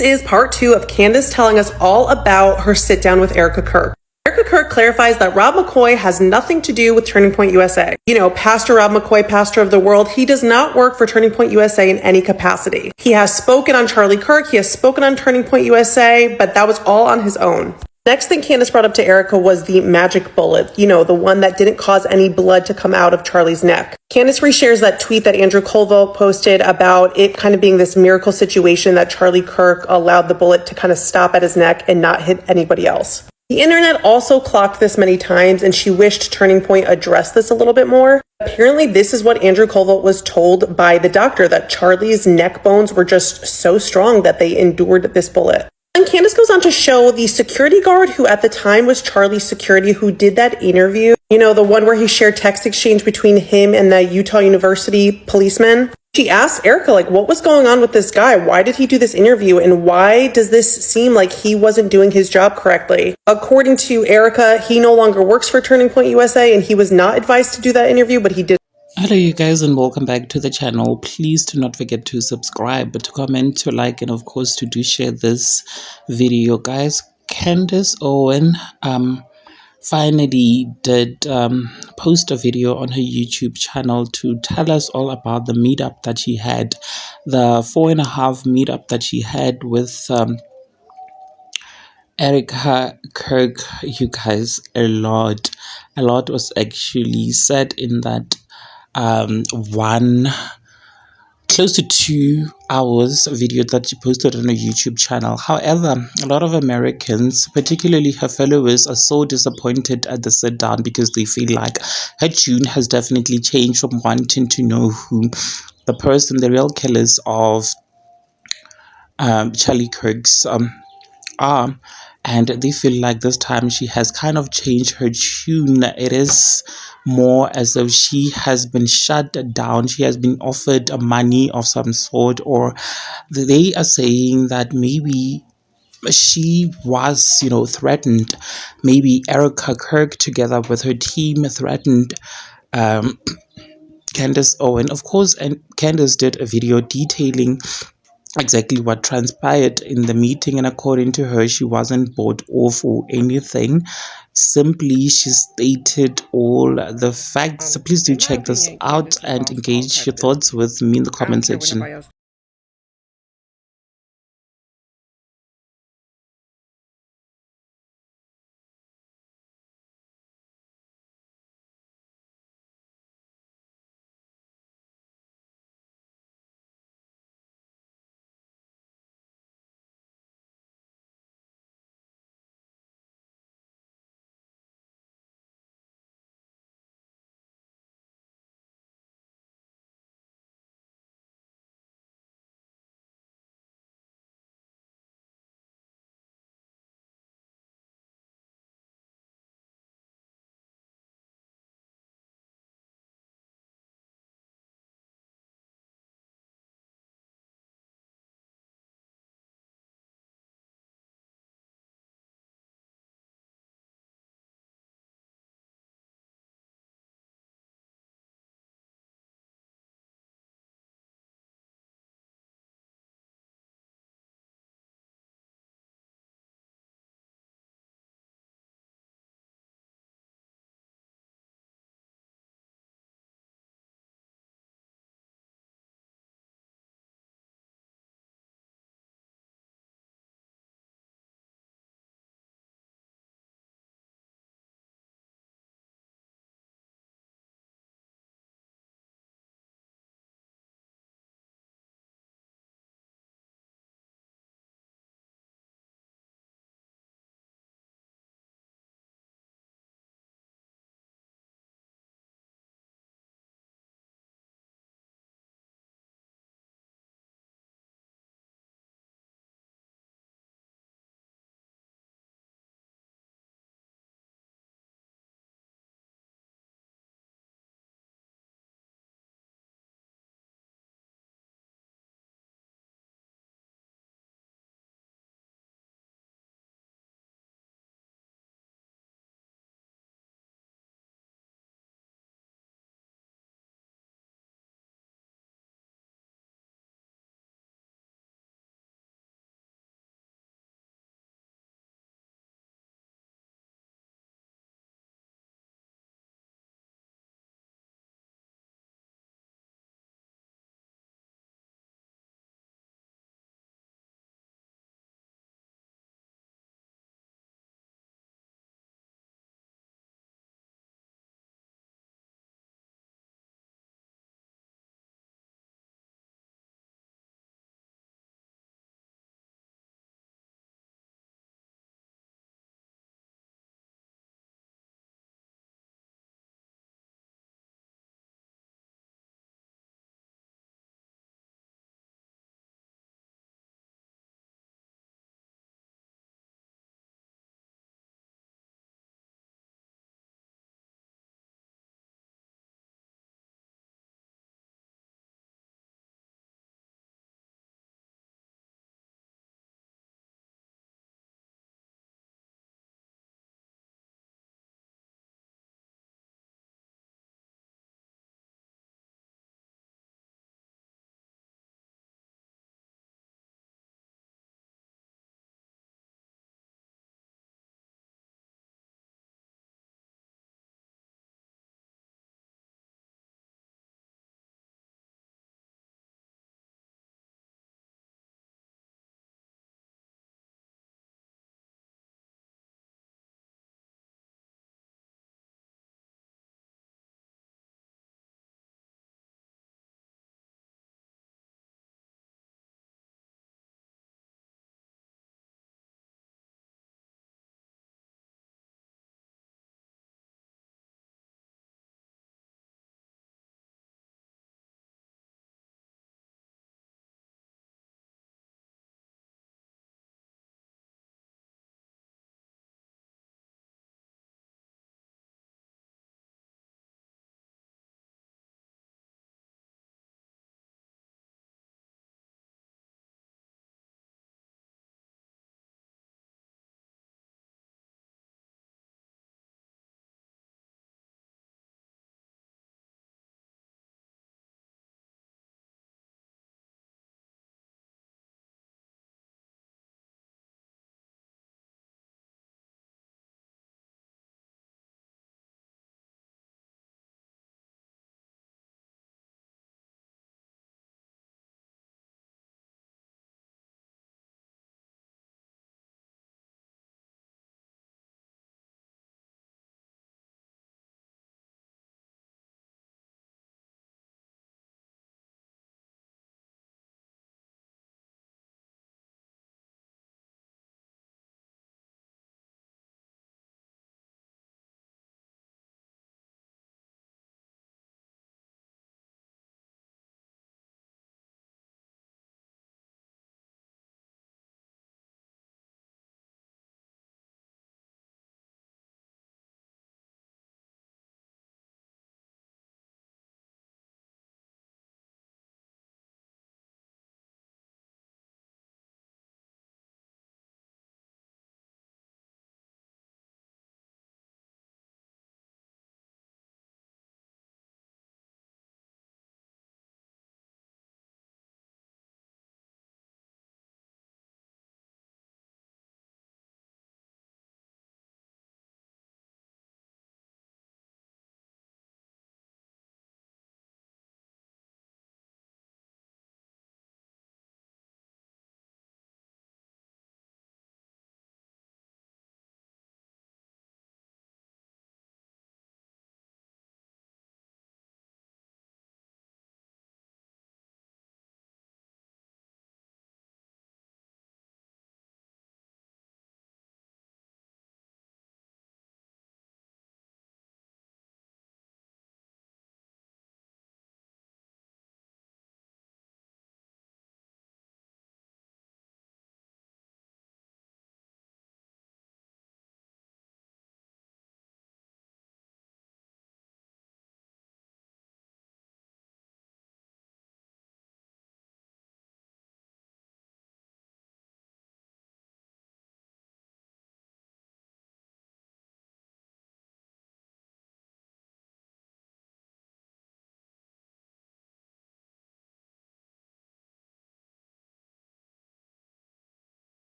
This is part 2 of Candice telling us all about her sit down with Erica Kirk. Erica Kirk clarifies that Rob McCoy has nothing to do with Turning Point USA. You know, Pastor Rob McCoy, pastor of the world, he does not work for Turning Point USA in any capacity. He has spoken on Charlie Kirk, he has spoken on Turning Point USA, but that was all on his own. Next thing Candice brought up to Erica was the magic bullet, you know, the one that didn't cause any blood to come out of Charlie's neck. Candice reshares that tweet that Andrew Colville posted about it kind of being this miracle situation that Charlie Kirk allowed the bullet to kind of stop at his neck and not hit anybody else. The internet also clocked this many times, and she wished Turning Point addressed this a little bit more. Apparently, this is what Andrew Colville was told by the doctor, that Charlie's neck bones were just so strong that they endured this bullet. And Candice goes on to show the security guard who at the time was Charlie's security who did that interview. You know, the one where he shared text exchange between him and the Utah University policeman. She asked Erica, like, what was going on with this guy? Why did he do this interview? And why does this seem like he wasn't doing his job correctly? According to Erica, he no longer works for Turning Point USA and he was not advised to do that interview, but he did. Hello you guys, and welcome back to the channel. Please do not forget to subscribe, to comment, to like, and of course to do share this video. Guys, Candice Owen finally did post a video on her YouTube channel to tell us all about the meetup that she had, the 4.5 meetup that she had with Erica Kirk. You guys, a lot was actually said in that one close to 2 hours video that she posted on her YouTube channel. However, a lot of Americans, particularly her followers, are so disappointed at the sit down because they feel like her tune has definitely changed from wanting to know who the person, the real killers of Charlie Kirk's are, and they feel like this time she has kind of changed her tune. It is more as though she has been shut down, she has been offered money of some sort, or they are saying that maybe she was, threatened. Maybe Erica Kirk together with her team threatened Candice Owen, of course, and Candice did a video detailing exactly what transpired in the meeting, and according to her, she wasn't bought off or anything. Simply, she stated all the facts. So please do check this out and engage your thoughts with me in the comment section.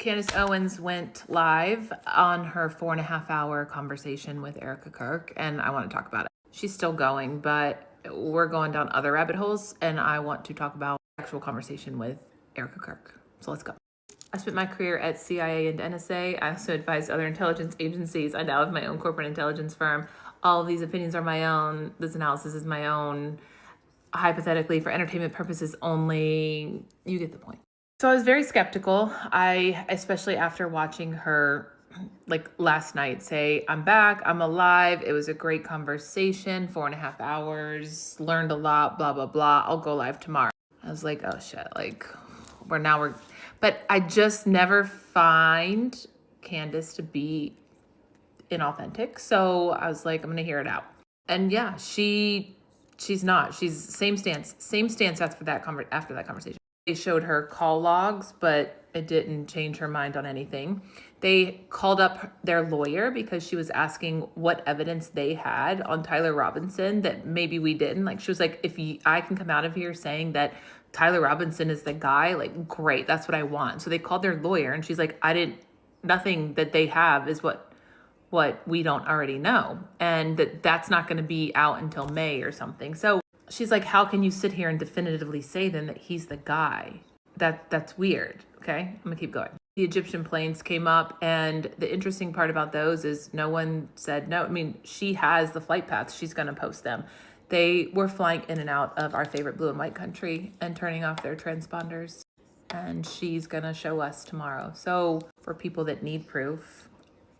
Candice Owens went live on her 4.5-hour conversation with Erica Kirk, and I want to talk about it. She's still going, but we're going down other rabbit holes, and I want to talk about the actual conversation with Erica Kirk. So let's go. I spent my career at CIA and NSA. I also advised other intelligence agencies. I now have my own corporate intelligence firm. All of these opinions are my own. This analysis is my own. Hypothetically, for entertainment purposes only. You get the point. So I was very skeptical. Especially after watching her like last night say, I'm back, I'm alive. It was a great conversation, 4.5 hours, learned a lot, blah, blah, blah. I'll go live tomorrow. I was like, oh shit, like but I just never find Candice to be inauthentic. So I was like, I'm going to hear it out. And yeah, she's not. She's same stance after that conversation. They showed her call logs, but it didn't change her mind on anything. They called up their lawyer because she was asking what evidence they had on Tyler Robinson that maybe we didn't. Like, she was like, I can come out of here saying that Tyler Robinson is the guy, like, great, that's what I want. So they called their lawyer, and she's like, nothing that they have is what we don't already know. And that's not going to be out until May or something. So she's like, how can you sit here and definitively say then that he's the guy? That's weird. Okay, I'm gonna keep going. The Egyptian planes came up, and the interesting part about those is no one said no. I mean, she has the flight paths. She's gonna post them. They were flying in and out of our favorite blue and white country and turning off their transponders. And she's gonna show us tomorrow. So for people that need proof,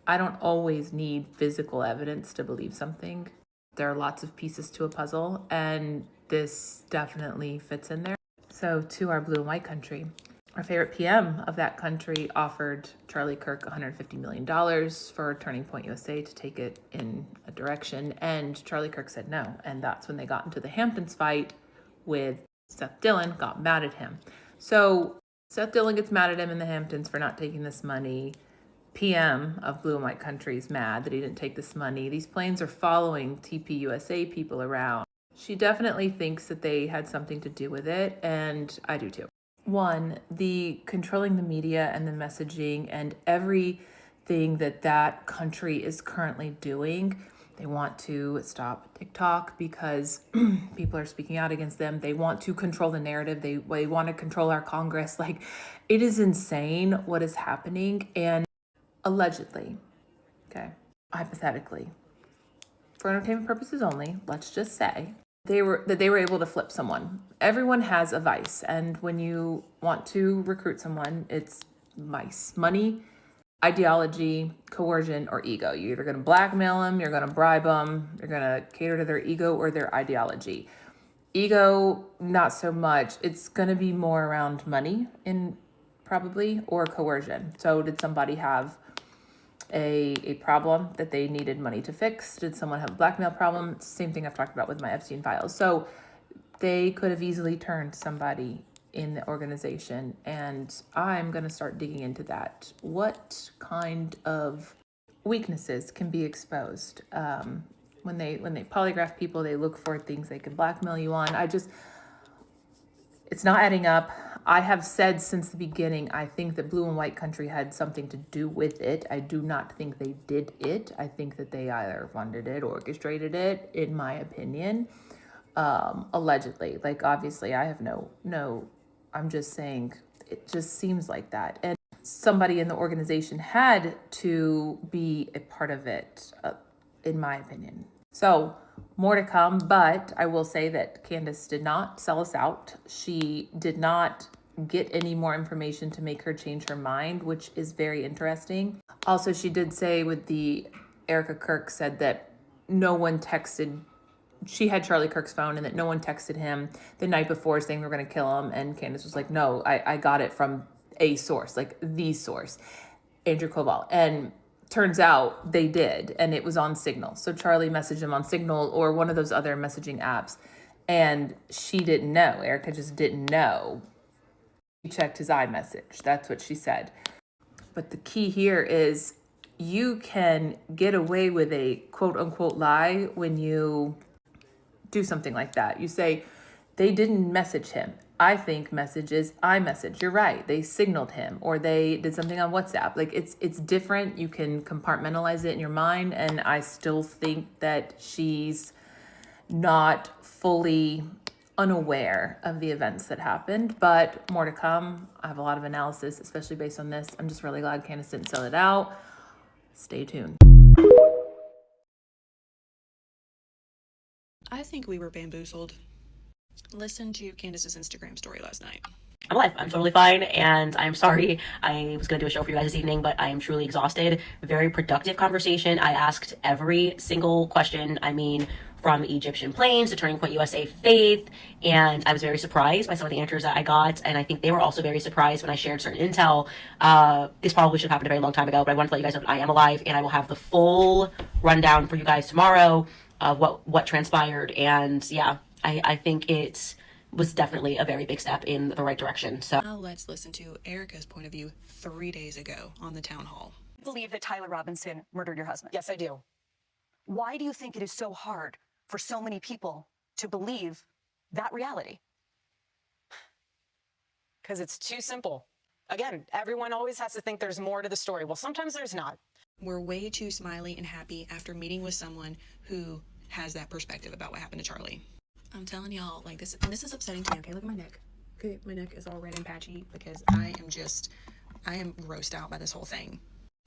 I don't always need physical evidence to believe something. There are lots of pieces to a puzzle, and this definitely fits in there. So to our blue and white country, our favorite PM of that country offered Charlie Kirk $150 million for Turning Point USA to take it in a direction. And Charlie Kirk said no. And that's when they got into the Hamptons fight with Seth Dillon, got mad at him. So Seth Dillon gets mad at him in the Hamptons for not taking this money. PM of blue and white country is mad that he didn't take this money. These planes are following TPUSA people around. She definitely thinks that they had something to do with it, and I do too. One, the controlling the media and the messaging and everything that country is currently doing. They want to stop TikTok because people are speaking out against them. They want to control the narrative. They want to control our Congress. Like, it is insane what is happening. And allegedly, okay, hypothetically, for entertainment purposes only, let's just say they were able to flip someone. Everyone has a vice, and when you want to recruit someone, it's vice: money, ideology, coercion, or ego. You're either going to blackmail them, you're going to bribe them, you're going to cater to their ego or their ideology. Ego, not so much. It's going to be more around money probably, or coercion. So did somebody have a problem that they needed money to fix? Did someone have a blackmail problem? It's the same thing I've talked about with my Epstein files. So they could have easily turned somebody in the organization, and I'm going to start digging into that. What kind of weaknesses can be exposed? When they polygraph people, they look for things they can blackmail you on. It's not adding up. I have said since the beginning, I think that blue and white country had something to do with it. I do not think they did it. I think that they either funded it or orchestrated it, in my opinion. Allegedly. Like, obviously, I have no, I'm just saying it just seems like that. And somebody in the organization had to be a part of it, in my opinion. So more to come, but I will say that Candice did not sell us out. She did not get any more information to make her change her mind, which is very interesting. Also, she did say with the Erica Kirk said that no one texted. She had Charlie Kirk's phone and that no one texted him the night before saying we're going to kill him. And Candice was like, no, I got it from a source, like the source, Andrew Koval. And turns out they did, and it was on Signal. So Charlie messaged him on Signal or one of those other messaging apps, and she didn't know. Erica just didn't know. She checked his iMessage. That's what she said. But the key here is you can get away with a quote unquote lie when you do something like that. You say, they didn't message him. I think message is iMessage. You're right. They signaled him or they did something on WhatsApp. Like it's different. You can compartmentalize it in your mind. And I still think that she's not fully unaware of the events that happened, but more to come. I have a lot of analysis, especially based on this. I'm just really glad Candice didn't sell it out. Stay tuned. I think we were bamboozled. Listen to Candice's Instagram story last night. I'm alive. I'm totally fine, and I'm sorry. I was going to do a show for you guys this evening, but I am truly exhausted. Very productive conversation. I asked every single question. I mean, from Egyptian planes to Turning Point USA Faith, and I was very surprised by some of the answers that I got, and I think they were also very surprised when I shared certain intel. This probably should have happened a very long time ago, but I wanted to let you guys know that I am alive, and I will have the full rundown for you guys tomorrow of what transpired, and yeah, I think it was definitely a very big step in the right direction. So Now let's listen to Erica's point of view 3 days ago on the town hall. Believe that Tyler Robinson murdered your husband? Yes, I do. Why do you think it is so hard for so many people to believe that reality? Because it's too simple. Again, everyone always has to think there's more to the story. Well, sometimes there's not. We're way too smiley and happy after meeting with someone who has that perspective about what happened to Charlie. I'm telling y'all, like, this is upsetting to me. Okay, look at my neck. Okay, my neck is all red and patchy because I am grossed out by this whole thing.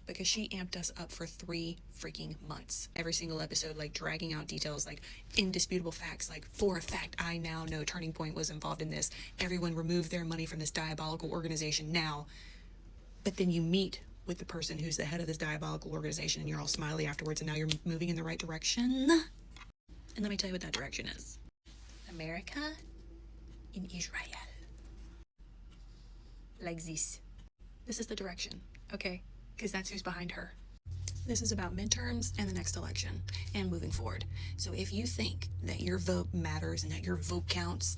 Because she amped us up for 3 freaking months. Every single episode, like, dragging out details, like, indisputable facts, like, for a fact, I now know Turning Point was involved in this. Everyone removed their money from this diabolical organization now. But then you meet with the person who's the head of this diabolical organization and you're all smiley afterwards and now you're moving in the right direction. And let me tell you what that direction is. America in Israel. Like this. This is the direction, okay? Because that's who's behind her. This is about midterms and the next election and moving forward. So if you think that your vote matters and that your vote counts,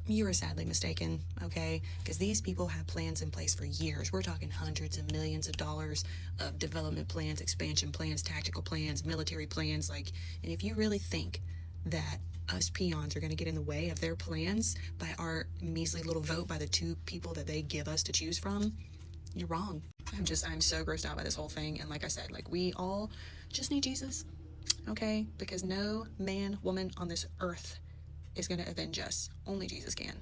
you are sadly mistaken, okay? Because these people have plans in place for years. We're talking hundreds of millions of dollars of development plans, expansion plans, tactical plans, military plans. Like, and if you really think that us peons are going to get in the way of their plans by our measly little vote by the 2 people that they give us to choose from, you're wrong. I'm so grossed out by this whole thing. And like I said, like, we all just need Jesus, okay? Because no man, woman on this earth is going to avenge us. Only Jesus can.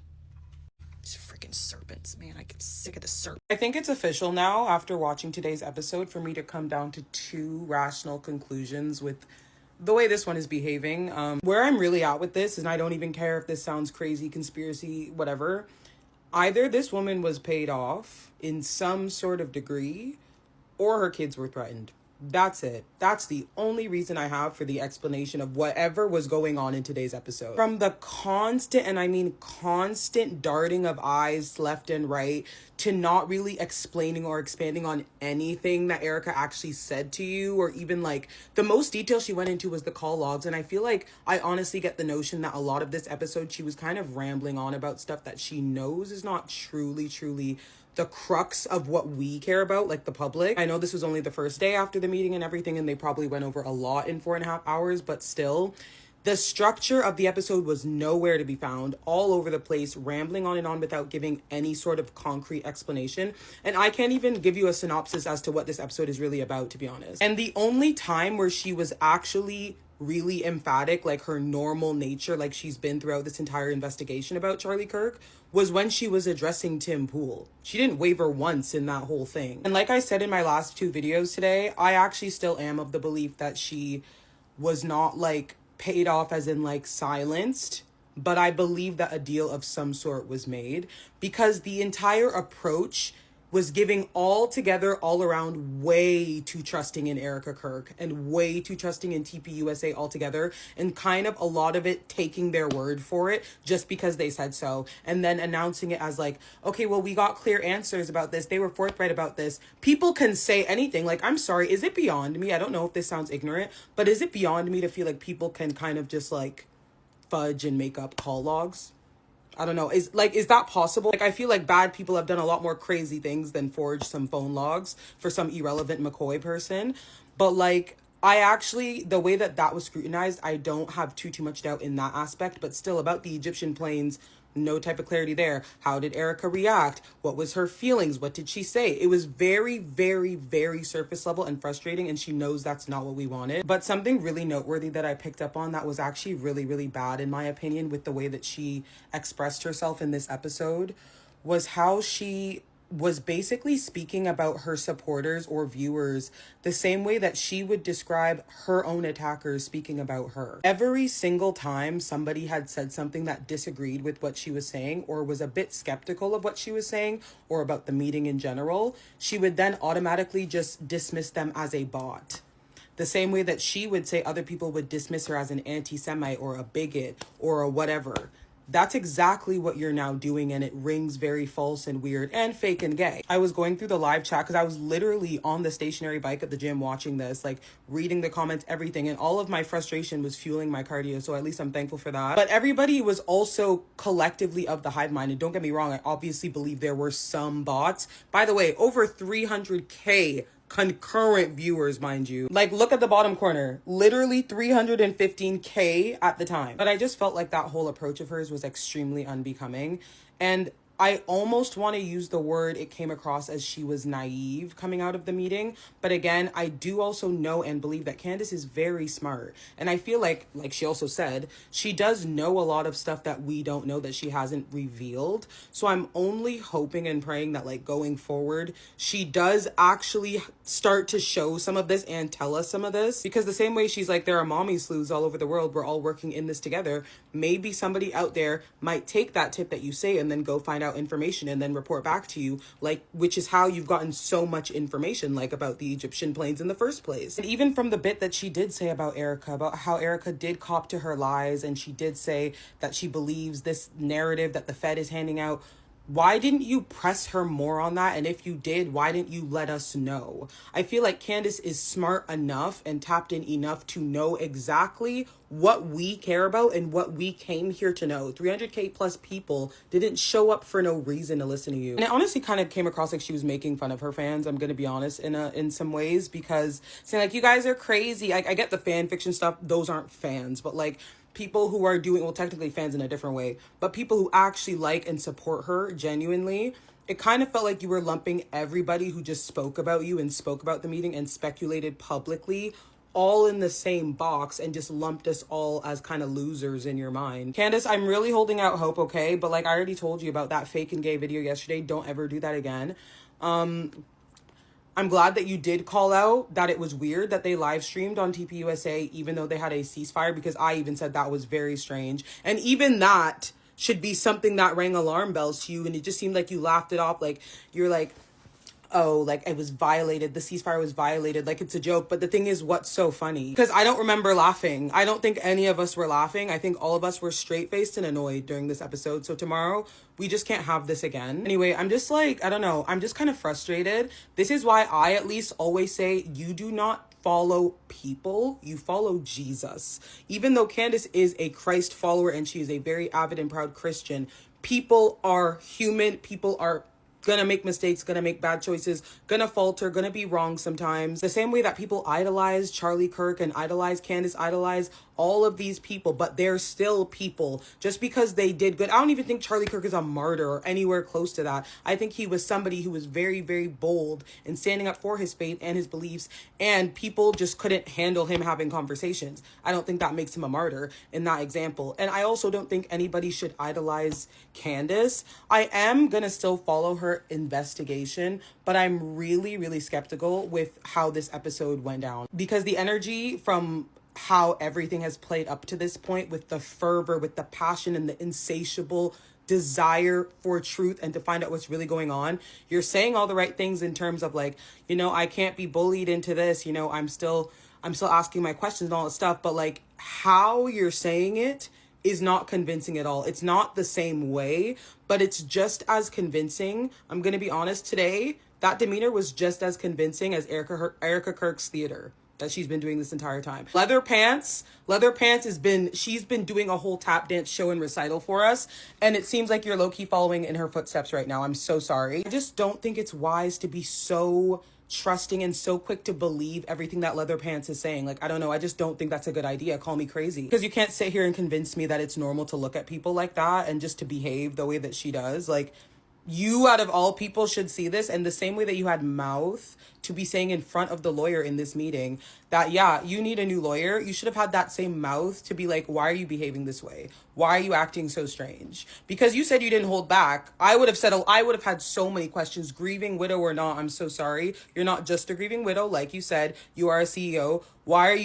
These freaking serpents, man, I get sick of the serpent. I think it's official now after watching today's episode for me to come down to 2 rational conclusions with the way this one is behaving. Where I'm really at with this, and I don't even care if this sounds crazy, conspiracy, whatever. Either this woman was paid off in some sort of degree or her kids were threatened. That's it. That's the only reason I have for the explanation of whatever was going on in today's episode. From the constant, and I mean constant darting of eyes left and right to not really explaining or expanding on anything that Erica actually said to you, or even like the most detail she went into was the call logs. And I feel like I honestly get the notion that a lot of this episode, she was kind of rambling on about stuff that she knows is not truly the crux of what we care about, like the public. I know this was only the first day after the meeting and everything, and they probably went over a lot in 4.5 hours, but still, the structure of the episode was nowhere to be found, all over the place, rambling on and on without giving any sort of concrete explanation. And I can't even give you a synopsis as to what this episode is really about, to be honest. And the only time where she was actually really emphatic, like her normal nature, like she's been throughout this entire investigation about Charlie Kirk, was when she was addressing Tim Pool. She didn't waver once in that whole thing. And like I said in my last 2 videos today, I actually still am of the belief that she was not like paid off as in like silenced, but I believe that a deal of some sort was made, because the entire approach was giving all together, all around, way too trusting in Erica Kirk and way too trusting in TPUSA altogether, and kind of a lot of it taking their word for it just because they said so, and then announcing it as like, okay, well, we got clear answers about this. They were forthright about this. People can say anything. Like, I'm sorry, is it beyond me? I don't know if this sounds ignorant, but is it beyond me to feel like people can kind of just like fudge and make up call logs? I don't know. Is that possible? Like, I feel like bad people have done a lot more crazy things than forge some phone logs for some irrelevant McCoy person. But like, I actually, the way that was scrutinized, I don't have too much doubt in that aspect. But still, about the Egyptian planes No type of clarity there. How did Erika react? What was her feelings? What did she say? It was very, very, very surface level and frustrating, and she knows that's not what we wanted. But something really noteworthy that I picked up on that was actually really, really bad, in my opinion, with the way that she expressed herself in this episode was how she was basically speaking about her supporters or viewers the same way that she would describe her own attackers speaking about her. Every single time somebody had said something that disagreed with what she was saying or was a bit skeptical of what she was saying or about the meeting in general, she would then automatically just dismiss them as a bot. The same way that she would say other people would dismiss her as an anti-Semite or a bigot or a whatever. That's exactly what you're now doing, and it rings very false and weird and fake and gay. I was going through the live chat because I was literally on the stationary bike at the gym watching this, like reading the comments, everything, and all of my frustration was fueling my cardio, so at least I'm thankful for that. But everybody was also collectively of the hive mind, and don't get me wrong, I obviously believe there were some bots. By the way, over 300K concurrent viewers, mind you. Like, look at the bottom corner, literally 315K at the time. But I just felt like that whole approach of hers was extremely unbecoming, and I almost want to use the word it came across as she was naive coming out of the meeting. But again, I do also know and believe that Candice is very smart. And I feel like she also said, she does know a lot of stuff that we don't know, that she hasn't revealed. So I'm only hoping and praying that, like, going forward, she does actually start to show some of this and tell us some of this. Because the same way she's like, there are mommy sleuths all over the world, we're all working in this together. Maybe somebody out there might take that tip that you say and then go find out information and then report back to you, like, which is how you've gotten so much information, like, about the Egyptian planes in the first place. And even from the bit that she did say about Erika, about how Erika did cop to her lies, and she did say that she believes this narrative that the Fed is handing out, why didn't you press her more on that? And if you did, why didn't you let us know? I feel like Candice is smart enough and tapped in enough to know exactly what we care about and what we came here to know. 300K plus people didn't show up for no reason to listen to you. And it honestly kind of came across like she was making fun of her fans, I'm gonna be honest, in some ways, because saying like, you guys are crazy. I get the fan fiction stuff, those aren't fans, but like, people who are doing, well, technically fans in a different way, but people who actually like and support her genuinely, it kind of felt like you were lumping everybody who just spoke about you and spoke about the meeting and speculated publicly all in the same box and just lumped us all as kind of losers in your mind. Candice, I'm really holding out hope, okay? But like I already told you about that fake and gay video yesterday, don't ever do that again. I'm glad that you did call out that it was weird that they live streamed on TPUSA even though they had a ceasefire, because I even said that was very strange. And even that should be something that rang alarm bells to you, and it just seemed like you laughed it off, like you're like, oh, like it was violated, the ceasefire was violated, like it's a joke. But the thing is, what's so funny? Because I don't remember laughing. I don't think any of us were laughing. I think all of us were straight-faced and annoyed during this episode. So tomorrow, we just can't have this again. Anyway, I'm just like, I don't know. I'm just kind of frustrated. This is why I at least always say, you do not follow people, you follow Jesus. Even though Candice is a Christ follower and she is a very avid and proud Christian, people are human. People are gonna make mistakes, gonna make bad choices, gonna falter, gonna be wrong sometimes. The same way that people idolize Charlie Kirk and idolize Candice, idolize all of these people, but they're still people. Just because they did good, I don't even think Charlie Kirk is a martyr or anywhere close to that. I think he was somebody who was very, very bold in standing up for his faith and his beliefs, and people just couldn't handle him having conversations. I don't think that makes him a martyr in that example. And I also don't think anybody should idolize Candice. I am gonna still follow her investigation, but I'm really, really skeptical with how this episode went down, because the energy from how everything has played up to this point, with the fervor, with the passion and the insatiable desire for truth and to find out what's really going on. You're saying all the right things in terms of like, you know, I can't be bullied into this, you know, I'm still asking my questions and all that stuff, but like how you're saying it is not convincing at all. It's not the same way, but it's just as convincing. I'm going to be honest, today, that demeanor was just as convincing as Erika Kirk's theater that she's been doing this entire time. Leather Pants she's been doing a whole tap dance show and recital for us, and it seems like you're low-key following in her footsteps right now. I'm so sorry. I just don't think it's wise to be so trusting and so quick to believe everything that Leatherpants is saying. Like, I don't know. I just don't think that's a good idea. Call me crazy. Because you can't sit here and convince me that it's normal to look at people like that and just to behave the way that she does. Like, you out of all people should see this, and the same way that you had mouth to be saying in front of the lawyer in this meeting that, yeah, you need a new lawyer, you should have had that same mouth to be like, why are you behaving this way? Why are you acting so strange? Because you said you didn't hold back. I would have had so many questions, grieving widow or not. I'm so sorry. You're not just a grieving widow. Like you said, you are a CEO. Why are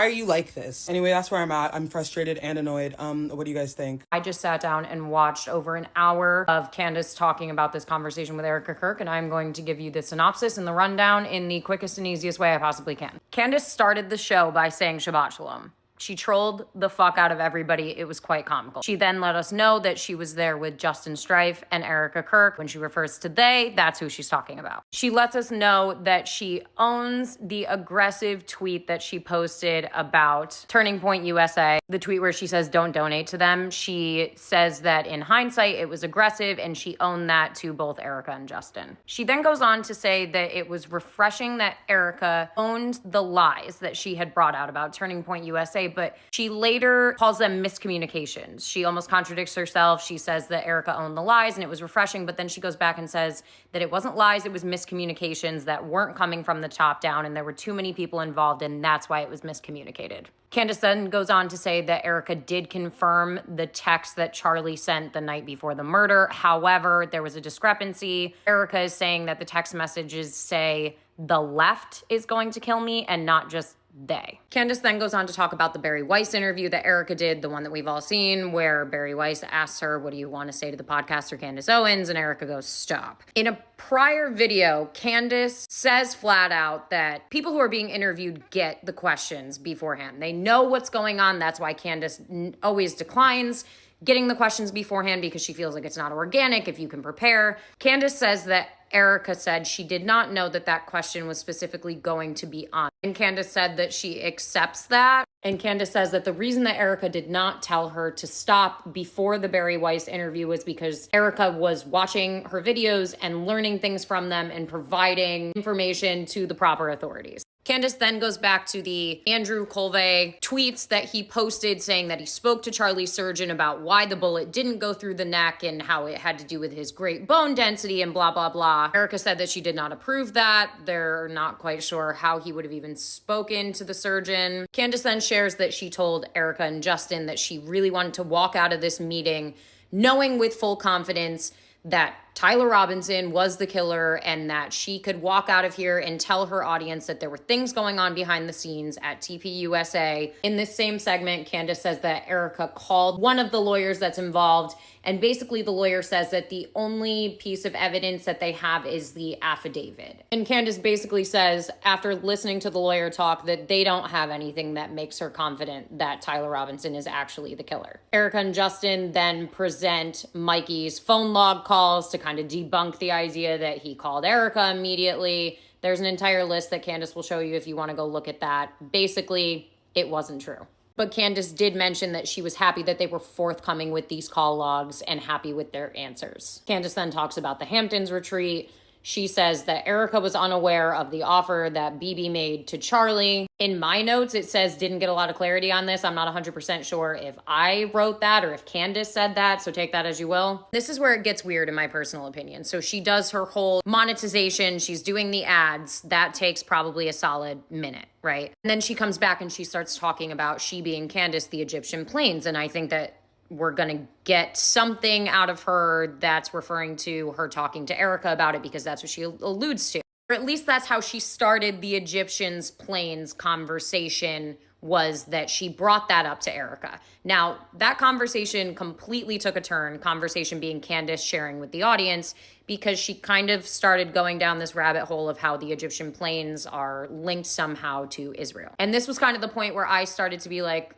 you like this? Anyway, that's where I'm at. I'm frustrated and annoyed. What do you guys think? I just sat down and watched over an hour of Candice talking about this conversation with Erica Kirk, and I'm going to give you the synopsis and the rundown in the quickest and easiest way I possibly can. Candice started the show by saying Shabbat Shalom. She trolled the fuck out of everybody. It was quite comical. She then let us know that she was there with Justin Strife and Erica Kirk. When she refers to they, that's who she's talking about. She lets us know that she owns the aggressive tweet that she posted about Turning Point USA, the tweet where she says don't donate to them. She says that in hindsight, it was aggressive, and she owned that to both Erica and Justin. She then goes on to say that it was refreshing that Erica owned the lies that she had brought out about Turning Point USA, but she later calls them miscommunications. She almost contradicts herself. She says that Erica owned the lies and it was refreshing, but then she goes back and says that it wasn't lies, it was miscommunications that weren't coming from the top down, and there were too many people involved, and that's why it was miscommunicated. Candice then goes on to say that Erica did confirm the text that Charlie sent the night before the murder. However, there was a discrepancy. Erica is saying that the text messages say the left is going to kill me and not just they. Candice then goes on to talk about the Barry Weiss interview that Erica did, the one that we've all seen, where Barry Weiss asks her, what do you want to say to the podcaster Candice Owens? And Erica goes, stop. In a prior video, Candice says flat out that people who are being interviewed get the questions beforehand. They know what's going on. That's why Candice always declines getting the questions beforehand, because she feels like it's not organic if you can prepare. Candice says that Erica said she did not know that that question was specifically going to be on. And Candice said that she accepts that. And Candice says that the reason that Erica did not tell her to stop before the Barry Weiss interview was because Erica was watching her videos and learning things from them and providing information to the proper authorities. Candice then goes back to the Andrew Colvey tweets that he posted saying that he spoke to Charlie's surgeon about why the bullet didn't go through the neck and how it had to do with his great bone density and blah, blah, blah. Erica said that she did not approve that. They're not quite sure how he would have even spoken to the surgeon. Candice then shares that she told Erica and Justin that she really wanted to walk out of this meeting knowing with full confidence that Tyler Robinson was the killer, and that she could walk out of here and tell her audience that there were things going on behind the scenes at TPUSA. In this same segment, Candice says that Erica called one of the lawyers that's involved, and basically the lawyer says that the only piece of evidence that they have is the affidavit. And Candice basically says, after listening to the lawyer talk, that they don't have anything that makes her confident that Tyler Robinson is actually the killer. Erica and Justin then present Mikey's phone log calls to kind of debunk the idea that he called Erica immediately. There's an entire list that Candice will show you if you want to go look at that. Basically, it wasn't true. But Candice did mention that she was happy that they were forthcoming with these call logs and happy with their answers. Candice then talks about the Hamptons retreat. She says that Erica was unaware of the offer that BB made to Charlie. In my notes, it says didn't get a lot of clarity on this. I'm not 100% sure if I wrote that or if Candice said that, so take that as you will. This is where it gets weird in my personal opinion. So she does her whole monetization. She's doing the ads. That takes probably a solid minute, right? And then she comes back and she starts talking about she being Candice, the Egyptian planes. And I think that we're going to get something out of her that's referring to her talking to Erica about it, because that's what she alludes to. Or at least that's how she started the Egyptians planes conversation, was that she brought that up to Erica. Now, that conversation completely took a turn, conversation being Candice sharing with the audience, because she kind of started going down this rabbit hole of how the Egyptian planes are linked somehow to Israel. And this was kind of the point where I started to be like,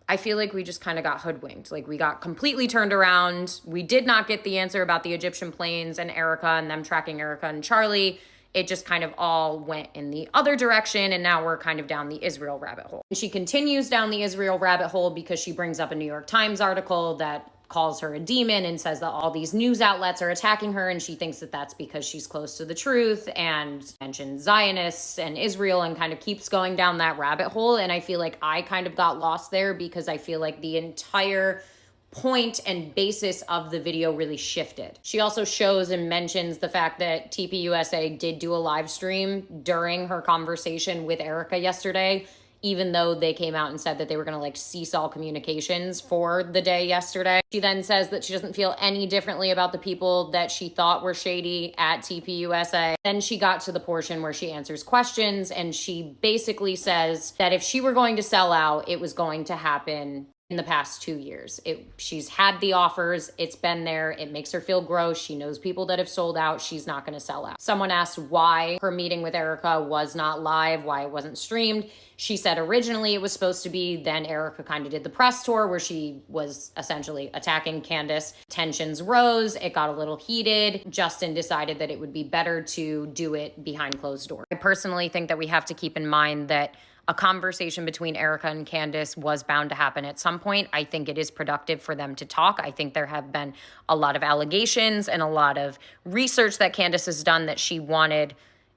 I feel like we just kind of got hoodwinked. Like, we got completely turned around. We did not get the answer about the Egyptian planes and Erica and them tracking Erica and Charlie. It just kind of all went in the other direction, and now we're kind of down the Israel rabbit hole. And she continues down the Israel rabbit hole because she brings up a New York Times article that calls her a demon and says that all these news outlets are attacking her, and she thinks that that's because she's close to the truth, and mentions Zionists and Israel and kind of keeps going down that rabbit hole. And I feel like I kind of got lost there because I feel like the entire point and basis of the video really shifted. She also shows and mentions the fact that TPUSA did do a live stream during her conversation with Erika yesterday, even though they came out and said that they were going to like cease all communications for the day yesterday. She then says that she doesn't feel any differently about the people that she thought were shady at TPUSA. Then she got to the portion where she answers questions, and she basically says that if she were going to sell out, it was going to happen in the past 2 years. She's had the offers, it's been there, it makes her feel gross. She knows people that have sold out, she's not going to sell out. Someone asked why her meeting with Erika was not live, why it wasn't streamed. She said originally it was supposed to be, then Erika kind of did the press tour where she was essentially attacking Candice. Tensions rose, it got a little heated. Justin decided that it would be better to do it behind closed doors. I personally think that we have to keep in mind that a conversation between Erika and Candice was bound to happen at some point. I think it is productive for them to talk. I think there have been a lot of allegations and a lot of research that Candice has done that she wanted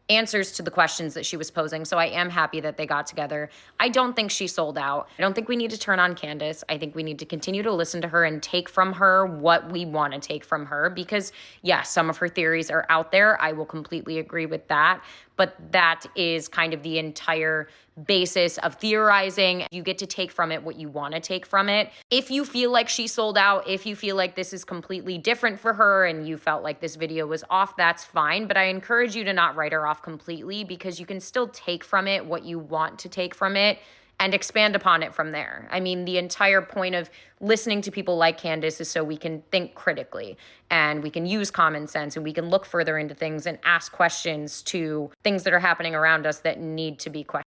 answers to the questions that she was posing. So I am happy that they got together. I don't think she sold out. I don't think we need to turn on Candice. I think we need to continue to listen to her and take from her what we want to take from her, because yes, some of her theories are out there. I will completely agree with that. But that is kind of the entire basis of theorizing. You get to take from it what you want to take from it. If you feel like she sold out, if you feel like this is completely different for her and you felt like this video was off, that's fine. But I encourage you to not write her off completely, because you can still take from it what you want to take from it and expand upon it from there. I mean, the entire point of listening to people like Candice is so we can think critically and we can use common sense and we can look further into things and ask questions to things that are happening around us that need to be questioned.